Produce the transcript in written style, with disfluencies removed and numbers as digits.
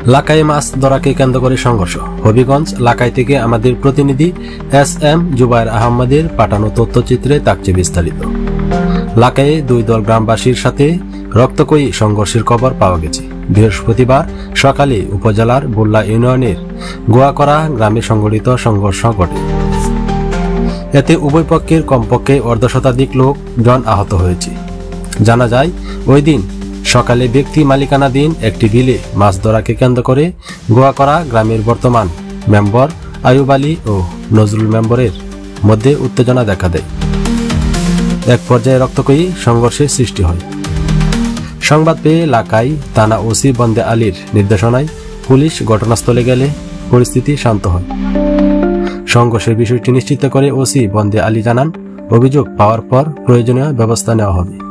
লাকাই মাছ ধরাকে কেন্দ্র করে সংঘর্ষ। হবিগঞ্জ লাকাই থেকে আমাদের প্রতিনিধি SM জুবায়ের আহমদের পাঠানো তথ্যচিত্রে থাকছে বিস্তারিত। লাকাইয়ে দুই দল গ্রামবাসীর সাথে রক্তকয়ী সংঘর্ষের খবর পাওয়া গেছে। বৃহস্পতিবার সকালে উপজেলার বুল্লা ইউনিয়নের গোয়াকরা গ্রামে সংঘটিত সংঘর্ষ ঘটে। এতে উভয় পক্ষের কমপক্ষে অর্ধশতাধিক লোকজন আহত হয়েছে। জানা যায়, ওই দিন সকালে ব্যক্তি মালিকানাধীন একটি বিলে মাছ ধরাকে কেন্দ্র করে গোয়াকরা গ্রামের বর্তমান মেম্বার আয়ুব আলী ও নজরুল মেম্বরের মধ্যে উত্তেজনা দেখা দেয়। এক পর্যায়ে রক্তকয়ী সংঘর্ষের সৃষ্টি হয়। সংবাদ পেয়ে লাকাই থানা ওসি বন্দে আলীর নির্দেশনায় পুলিশ ঘটনাস্থলে গেলে পরিস্থিতি শান্ত হয়। সংঘর্ষের বিষয়টি নিশ্চিত করে ওসি বন্দে আলী জানান, অভিযোগ পাওয়ার পর প্রয়োজনীয় ব্যবস্থা নেওয়া হবে।